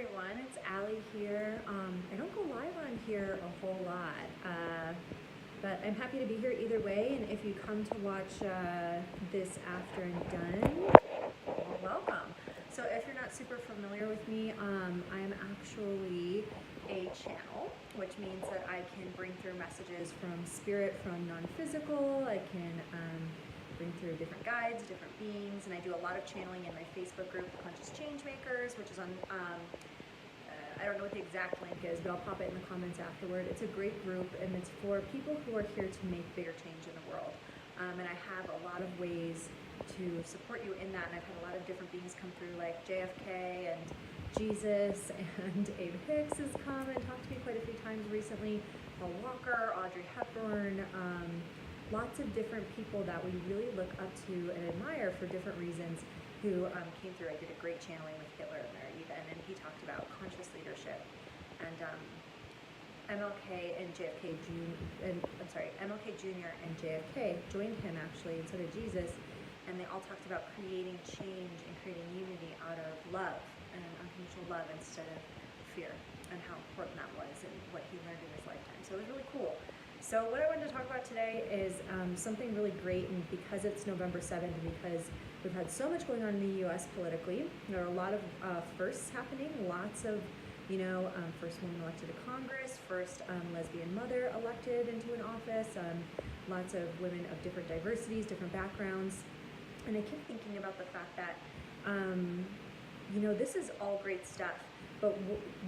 everyone, it's Allie here. I don't go live on here a whole lot, but I'm happy to be here either way. And if you come to watch this after I'm done, well, welcome. So if you're not super familiar with me, I am actually a channel, which means that I can bring through messages from spirit, from non-physical. I can bring through different guides, different beings, and I do a lot of channeling in my Facebook group, Conscious Changemakers, which is on, I don't know what the exact link is, but I'll pop it in the comments afterward. It's a great group, and it's for people who are here to make bigger change in the world. And I have a lot of ways to support you in that, and I've had a lot of different beings come through, like JFK and Jesus, and Abe Hicks has come and talked to me quite a few times recently, Paul Walker, Audrey Hepburn, lots of different people that we really look up to and admire for different reasons who came through. I did a great channeling with Hitler in there even, and he talked about conscious leadership. And MLK and JFK MLK Jr. and JFK joined him actually, and so did Jesus, and they all talked about creating change and creating unity out of love and unconditional love instead of fear, and how important that was and what he learned in his lifetime. So it was really cool. So what I wanted to talk about today is something really great, and because it's November 7th, and because we've had so much going on in the U.S. politically, there are a lot of firsts happening, lots of, first woman elected to Congress, first lesbian mother elected into an office, lots of women of different diversities, different backgrounds, and I keep thinking about the fact that, this is all great stuff, but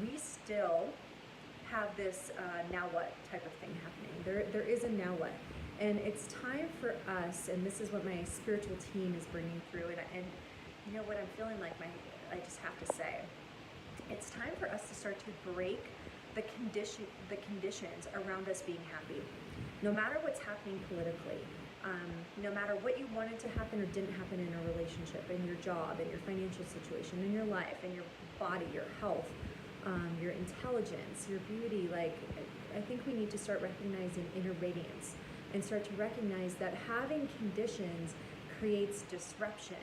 we still have this now what type of thing happening. There is a now what, and it's time for us, and this is what my spiritual team is bringing through, and you know what I'm feeling like, I just have to say, it's time for us to start to break the conditions around us being happy. No matter what's happening politically, no matter what you wanted to happen or didn't happen in a relationship, in your job, in your financial situation, in your life, in your body, your health, your intelligence, your beauty, I think we need to start recognizing inner radiance and start to recognize that having conditions creates disruption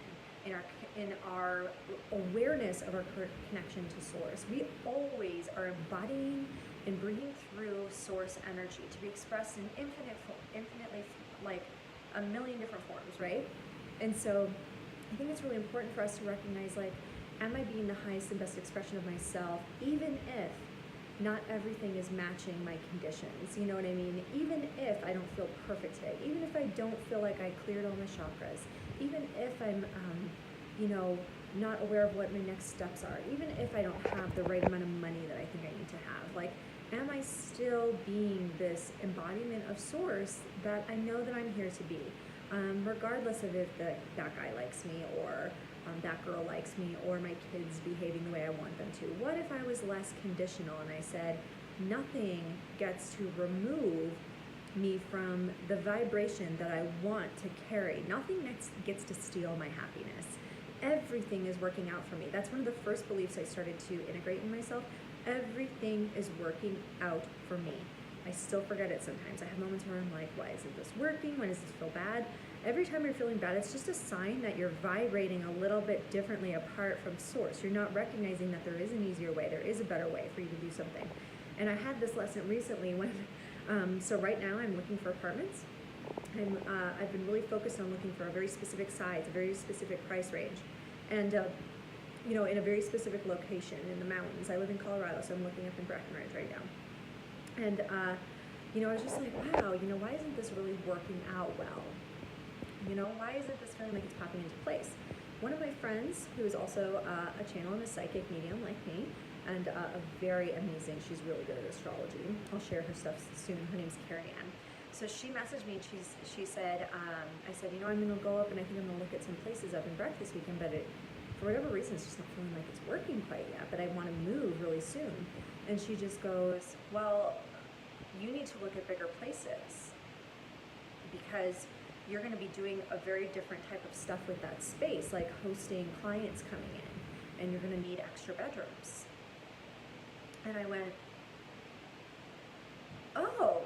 in our awareness of our connection to source. We always are embodying and bringing through source energy to be expressed in infinitely, like a million different forms, right? And so I think it's really important for us to recognize, am I being the highest and best expression of myself, even if not everything is matching my conditions? You know what I mean? Even if I don't feel perfect today, even if I don't feel like I cleared all my chakras, even if I'm, not aware of what my next steps are, even if I don't have the right amount of money that I think I need to have, am I still being this embodiment of source that I know that I'm here to be, regardless of if that guy likes me, or that girl likes me, or my kids behaving the way I want them to? What if I was less conditional and I said, nothing gets to remove me from the vibration that I want to carry. Nothing gets to steal my happiness. Everything is working out for me. That's one of the first beliefs I started to integrate in myself. Everything is working out for me. I still forget it sometimes. I have moments where I'm like, why isn't this working? Why does this feel bad? Every time you're feeling bad, it's just a sign that you're vibrating a little bit differently apart from source. You're not recognizing that there is an easier way, there is a better way for you to do something. And I had this lesson recently when, so right now I'm looking for apartments. I've been really focused on looking for a very specific size, a very specific price range, and in a very specific location in the mountains. I live in Colorado, so I'm looking up in Breckenridge right now. And I was just like, wow, why isn't this really working out well? Why isn't this feeling like it's popping into place? One of my friends, who is also a channel and a psychic medium like me, and a very amazing, she's really good at astrology. I'll share her stuff soon. Her name's Carrie Ann. So she messaged me, and she said, I said, I'm going to go up, and I think I'm going to look at some places up in Breck this weekend, but for whatever reason, it's just not feeling like it's working quite yet, but I want to move really soon. And she just goes, well, you need to look at bigger places, because you're going to be doing a very different type of stuff with that space, like hosting clients coming in, and you're going to need extra bedrooms. And I went, oh,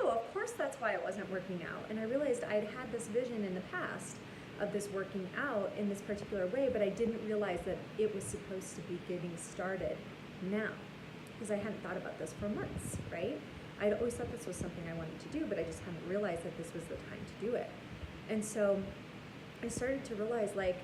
of course that's why it wasn't working out. And I realized I'd had this vision in the past of this working out in this particular way, but I didn't realize that it was supposed to be getting started now, because I hadn't thought about this for months, right? I'd always thought this was something I wanted to do, but I just hadn't realized that this was the time to do it. And so I started to realize, like,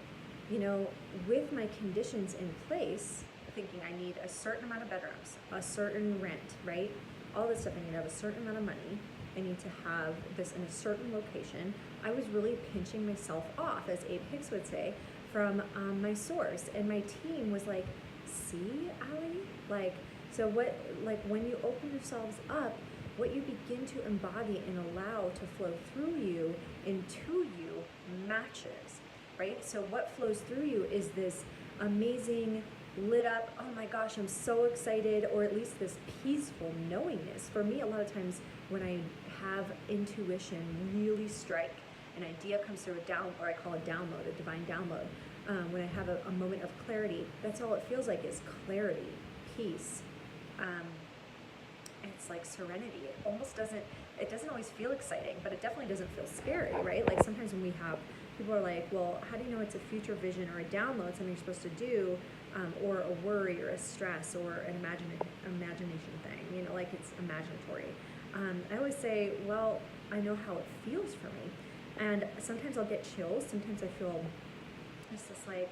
you know, with my conditions in place, thinking I need a certain amount of bedrooms, a certain rent, right? All this stuff, I need to have a certain amount of money. I need to have this in a certain location. I was really pinching myself off, as Abe Hicks would say, from my source. And my team was like, see, Allie? Like, so what, like when you open yourselves up, what you begin to embody and allow to flow through you, into you, matches, right? So what flows through you is this amazing, lit up, oh my gosh, I'm so excited, or at least this peaceful knowingness. For me, a lot of times when I have intuition really strike, an idea comes through or I call a download, a divine download. When I have a moment of clarity, that's all it feels like, is clarity, peace. It's like serenity. It almost doesn't always feel exciting, but it definitely doesn't feel scary, right? Like sometimes when we have, people are like, well, how do you know it's a future vision or a download, something you're supposed to do, or a worry or a stress or an imagination thing, you know, like it's imaginatory. I always say, well, I know how it feels for me. And sometimes I'll get chills, sometimes I feel just this like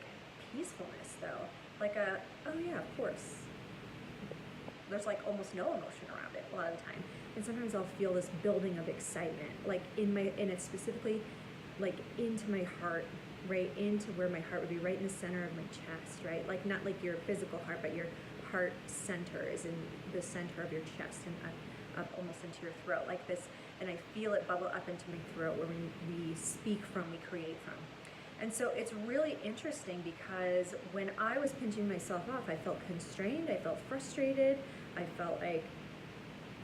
peacefulness though. Like oh yeah, of course. There's like almost no emotion around it a lot of the time. And sometimes I'll feel this building of excitement, like and it's specifically like into my heart, right into where my heart would be, right in the center of my chest, right? Like not like your physical heart, but your heart center is in the center of your chest and up almost into your throat, like this. And I feel it bubble up into my throat where we speak from, we create from. And so it's really interesting because when I was pinching myself off, I felt constrained, I felt frustrated, I felt like,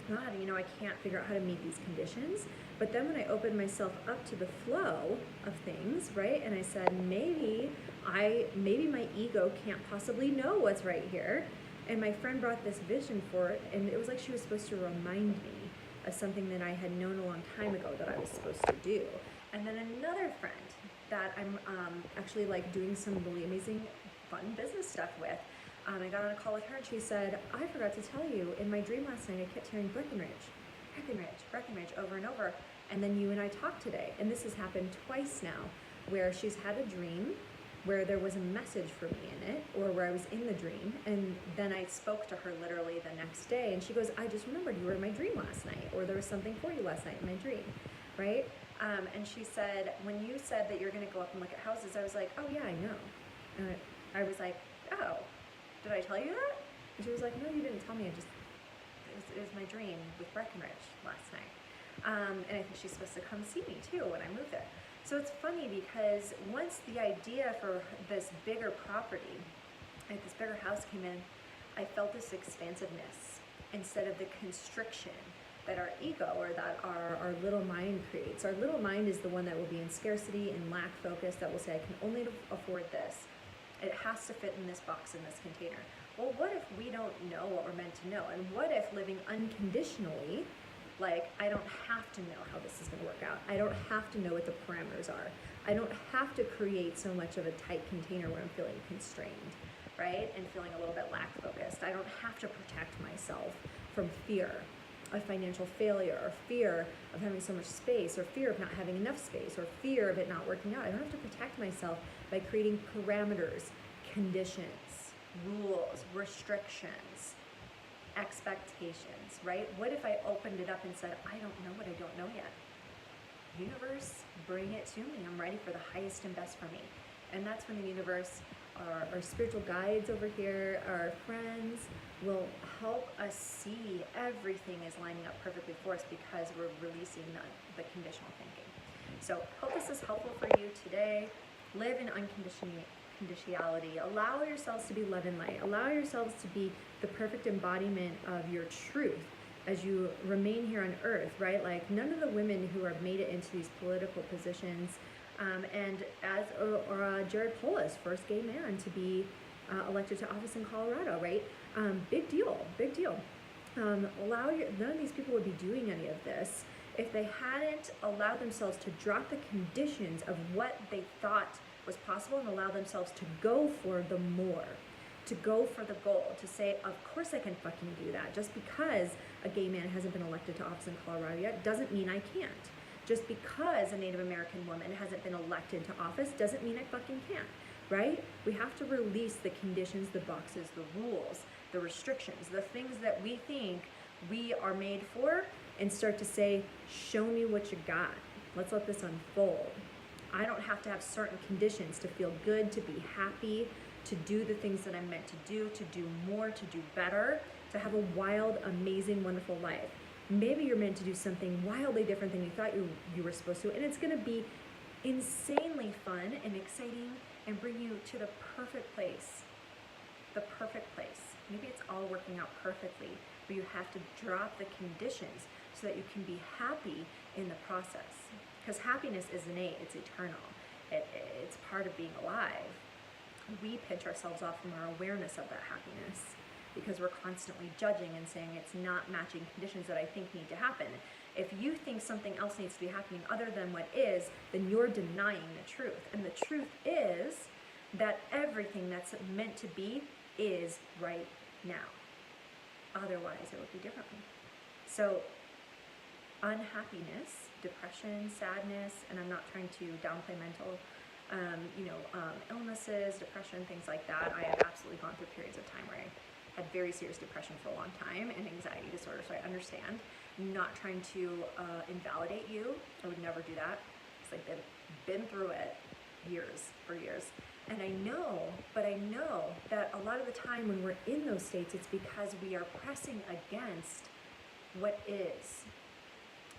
God, you know, I can't figure out how to meet these conditions. But then when I opened myself up to the flow of things, right, and I said, maybe my ego can't possibly know what's right here. And my friend brought this vision for it, and it was like she was supposed to remind me of something that I had known a long time ago that I was supposed to do. And then another friend that I'm actually like doing some really amazing, fun business stuff with, I got on a call with her and she said, I forgot to tell you, in my dream last night I kept hearing Breckenridge over and over. And then you and I talked today. And this has happened twice now, where she's had a dream where there was a message for me in it, or where I was in the dream. And then I spoke to her literally the next day and she goes, I just remembered you were in my dream last night, or there was something for you last night in my dream, right? And she said, when you said that you're gonna go up and look at houses, I was like, oh yeah, I know. And I was like, oh, did I tell you that? And she was like, no, you didn't tell me. It was my dream with Breckenridge last night. And I think she's supposed to come see me too when I move there. So it's funny because once the idea for this bigger property, like this bigger house came in, I felt this expansiveness instead of the constriction that our ego or that our little mind creates. Our little mind is the one that will be in scarcity and lack focus, that will say, I can only afford this. It has to fit in this box, in this container. Well, what if we don't know what we're meant to know? And what if living unconditionally, like I don't have to know how this is going to work out. I don't have to know what the parameters are. I don't have to create so much of a tight container where I'm feeling constrained, right? And feeling a little bit lack focused. I don't have to protect myself from fear of financial failure, or fear of having so much space, or fear of not having enough space, or fear of it not working out. I don't have to protect myself by creating parameters, conditions, rules, restrictions, expectations, right? What if I opened it up and said, I don't know what I don't know yet. Universe, bring it to me. I'm ready for the highest and best for me. And that's when the universe, our spiritual guides over here, our friends, will help us see everything is lining up perfectly for us because we're releasing the conditional thinking. So hope this is helpful for you today. Live in unconditionality. Allow yourselves to be love and light. Allow yourselves to be the perfect embodiment of your truth as you remain here on earth, right? Like none of the women who have made it into these political positions, and as Jared Polis, first gay man to be elected to office in Colorado, right? Big deal, big deal. None of these people would be doing any of this if they hadn't allowed themselves to drop the conditions of what they thought was possible and allow themselves to go for the more, to go for the goal, to say, of course I can fucking do that. Just because a gay man hasn't been elected to office in Colorado yet doesn't mean I can't. Just because a Native American woman hasn't been elected to office doesn't mean I fucking can't, right? We have to release the conditions, the boxes, the rules, the restrictions, the things that we think we are made for, and start to say, show me what you got. Let's let this unfold. I don't have to have certain conditions to feel good, to be happy, to do the things that I'm meant to do more, to do better, to have a wild, amazing, wonderful life. Maybe you're meant to do something wildly different than you thought you were supposed to, and it's gonna be insanely fun and exciting and bring you to the perfect place. The perfect place. Maybe it's all working out perfectly, but you have to drop the conditions so that you can be happy in the process. Because happiness is innate, it's eternal. It's part of being alive. We pinch ourselves off from our awareness of that happiness because we're constantly judging and saying it's not matching conditions that I think need to happen. If you think something else needs to be happening other than what is, then you're denying the truth. And the truth is that everything that's meant to be is right now. Otherwise, it would be differently. So unhappiness, depression, sadness, and I'm not trying to downplay mental illnesses, depression, things like that. I have absolutely gone through periods of time where I had very serious depression for a long time and anxiety disorder, so I understand. I'm not trying to invalidate you. I would never do that. It's like they've been through it for years. And I know that a lot of the time when we're in those states, it's because we are pressing against what is.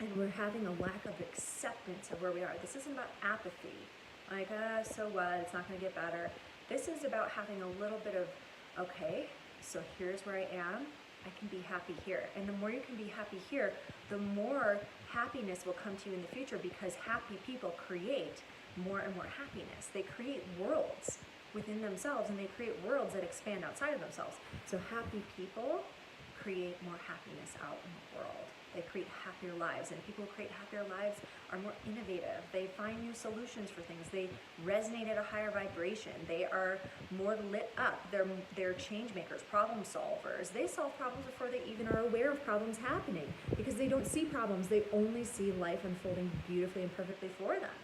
And we're having a lack of acceptance of where we are. This isn't about apathy. Like, so what? It's not going to get better. This is about having a little bit of, okay, so here's where I am. I can be happy here. And the more you can be happy here, the more happiness will come to you in the future, because happy people create more and more happiness. They create worlds within themselves, and they create worlds that expand outside of themselves. So happy people create more happiness out in the world. They create happier lives, and people who create happier lives are more innovative. They find new solutions for things. They resonate at a higher vibration. They are more lit up. They're change makers, problem solvers. They solve problems before they even are aware of problems happening, because they don't see problems. They only see life unfolding beautifully and perfectly for them,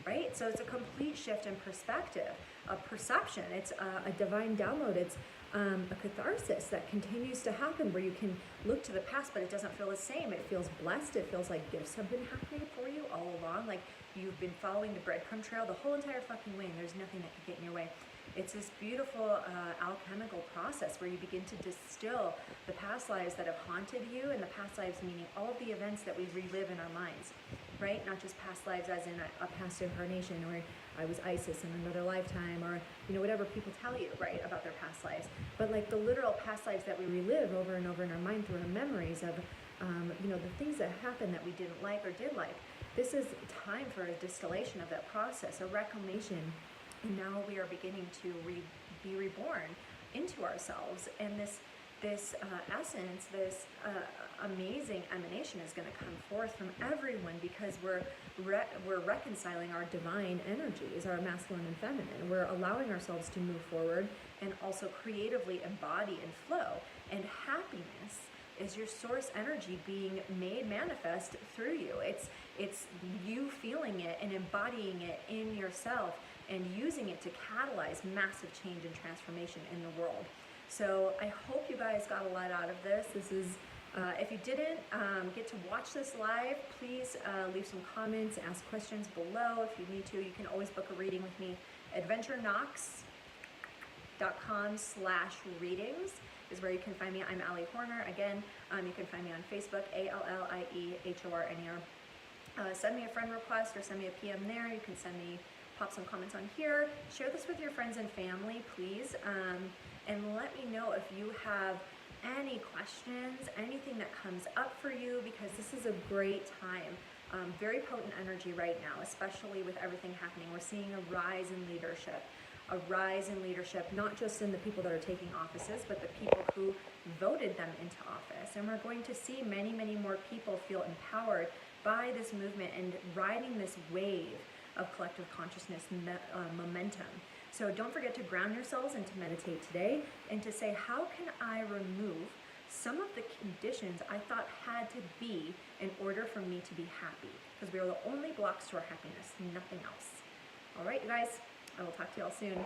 right? So it's a complete shift in perspective, of perception. It's a divine download. It's a catharsis that continues to happen, where you can look to the past, but it doesn't feel the same. It feels blessed. It feels like gifts have been happening for you all along. Like you've been following the breadcrumb trail the whole entire fucking way, and there's nothing that can get in your way. It's this beautiful alchemical process where you begin to distill the past lives that have haunted you, and the past lives meaning all of the events that we relive in our minds, right? Not just past lives as in a past incarnation, or I was Isis in another lifetime, or whatever people tell you, right, about their past lives, but like the literal past lives that we relive over and over in our mind through our memories of the things that happened that we didn't like or did like. This is time for a distillation of that process, a reclamation. And now we are beginning to be reborn into ourselves, and this essence, this amazing emanation is going to come forth from everyone, because we're reconciling our divine energies, our masculine and feminine. We're allowing ourselves to move forward and also creatively embody and flow. And happiness is your source energy being made manifest through you. It's you feeling it and embodying it in yourself, and using it to catalyze massive change and transformation in the world. So I hope you guys got a lot out of this. This is, if you didn't get to watch this live, please leave some comments, ask questions below. If you need to, you can always book a reading with me. AdventureKnox.com/readings is where you can find me. I'm Allie Horner. Again, you can find me on Facebook, ALLIEHORNER. Send me a friend request or send me a PM there. You can pop some comments on here. Share this with your friends and family, please. And let me know if you have any questions, anything that comes up for you, because this is a great time. Very potent energy right now, especially with everything happening. We're seeing a rise in leadership, not just in the people that are taking offices, but the people who voted them into office. And we're going to see many, many more people feel empowered by this movement and riding this wave of collective consciousness momentum. So don't forget to ground yourselves and to meditate today and to say, how can I remove some of the conditions I thought had to be in order for me to be happy? Because we are the only blocks to our happiness, nothing else. All right, you guys, I will talk to y'all soon.